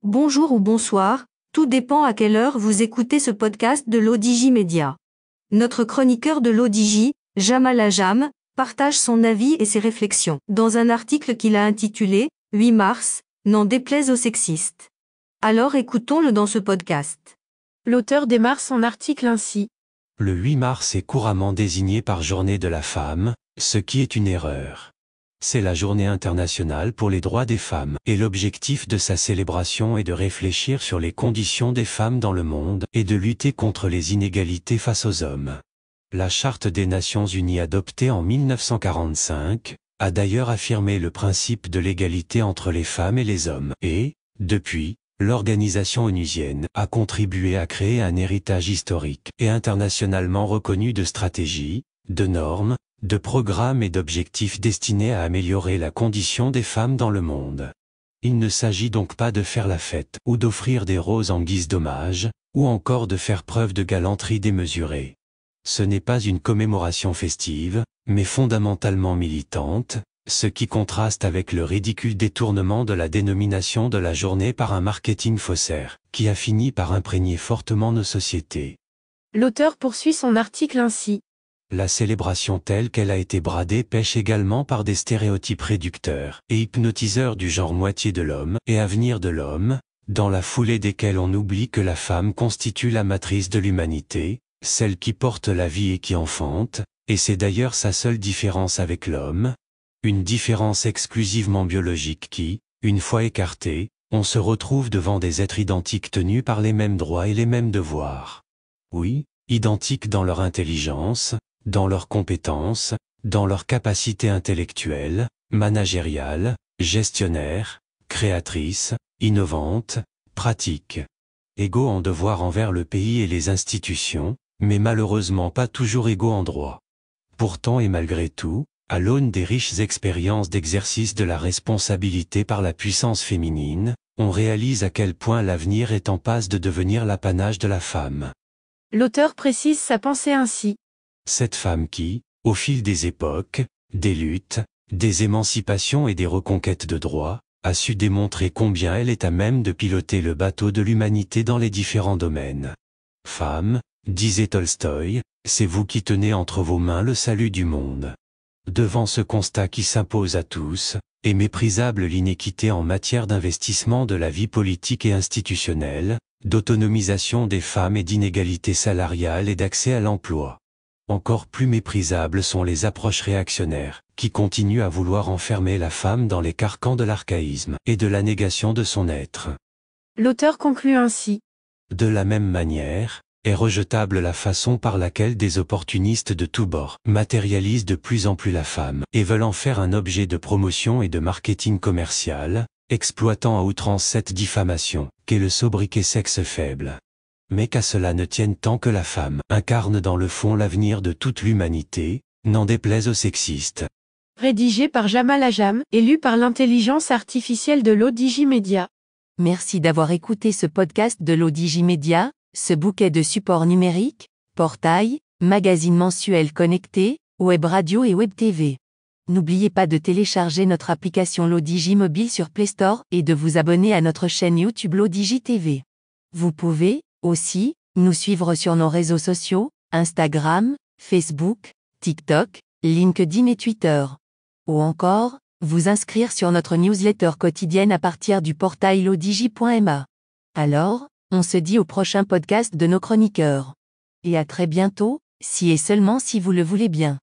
Bonjour ou bonsoir, tout dépend à quelle heure vous écoutez ce podcast de l'ODJ Média. Notre chroniqueur de l'ODJ, Jamal Ajam, partage son avis et ses réflexions dans un article qu'il a intitulé « 8 mars, n'en déplaise aux sexistes ». Alors écoutons-le dans ce podcast. L'auteur démarre son article ainsi. Le 8 mars est couramment désigné par Journée de la femme, ce qui est une erreur. C'est la journée internationale pour les droits des femmes, et l'objectif de sa célébration est de réfléchir sur les conditions des femmes dans le monde et de lutter contre les inégalités face aux hommes. La Charte des Nations Unies adoptée en 1945 a d'ailleurs affirmé le principe de l'égalité entre les femmes et les hommes, et, depuis, l'organisation onusienne a contribué à créer un héritage historique et internationalement reconnu de stratégies, de normes, de programmes et d'objectifs destinés à améliorer la condition des femmes dans le monde. Il ne s'agit donc pas de faire la fête ou d'offrir des roses en guise d'hommage, ou encore de faire preuve de galanterie démesurée. Ce n'est pas une commémoration festive, mais fondamentalement militante, ce qui contraste avec le ridicule détournement de la dénomination de la journée par un marketing faussaire, qui a fini par imprégner fortement nos sociétés. L'auteur poursuit son article ainsi. La célébration telle qu'elle a été bradée pêche également par des stéréotypes réducteurs et hypnotiseurs du genre moitié de l'homme et avenir de l'homme, dans la foulée desquels on oublie que la femme constitue la matrice de l'humanité, celle qui porte la vie et qui enfante, et c'est d'ailleurs sa seule différence avec l'homme, une différence exclusivement biologique qui, une fois écartée, on se retrouve devant des êtres identiques tenus par les mêmes droits et les mêmes devoirs. Oui, identiques dans leur intelligence, dans leurs compétences, dans leurs capacités intellectuelles, managériales, gestionnaires, créatrices, innovantes, pratiques. Égaux en devoir envers le pays et les institutions, mais malheureusement pas toujours égaux en droit. Pourtant et malgré tout, à l'aune des riches expériences d'exercice de la responsabilité par la puissance féminine, on réalise à quel point l'avenir est en passe de devenir l'apanage de la femme. L'auteur précise sa pensée ainsi. Cette femme qui, au fil des époques, des luttes, des émancipations et des reconquêtes de droits, a su démontrer combien elle est à même de piloter le bateau de l'humanité dans les différents domaines. Femme, disait Tolstoï, c'est vous qui tenez entre vos mains le salut du monde. Devant ce constat qui s'impose à tous, est méprisable l'inéquité en matière d'investissement de la vie politique et institutionnelle, d'autonomisation des femmes et d'inégalité salariale et d'accès à l'emploi. Encore plus méprisables sont les approches réactionnaires, qui continuent à vouloir enfermer la femme dans les carcans de l'archaïsme et de la négation de son être. L'auteur conclut ainsi. De la même manière, est rejetable la façon par laquelle des opportunistes de tous bords matérialisent de plus en plus la femme et veulent en faire un objet de promotion et de marketing commercial, exploitant à outrance cette diffamation, qu'est le sobriquet sexe faible. Mais qu'à cela ne tienne tant que la femme incarne dans le fond l'avenir de toute l'humanité, n'en déplaise aux sexistes. Rédigé par Jamal Ajam et lu par l'intelligence artificielle de l'ODJ Média. Merci d'avoir écouté ce podcast de l'ODJ Média, ce bouquet de supports numériques, portail, magazine mensuel connecté, web radio et web TV. N'oubliez pas de télécharger notre application l'ODJ Mobile sur Play Store et de vous abonner à notre chaîne YouTube l'ODJ TV. Vous pouvez, aussi, nous suivre sur nos réseaux sociaux, Instagram, Facebook, TikTok, LinkedIn et Twitter. Ou encore, vous inscrire sur notre newsletter quotidienne à partir du portail lodj.ma. Alors, on se dit au prochain podcast de nos chroniqueurs. Et à très bientôt, si et seulement si vous le voulez bien.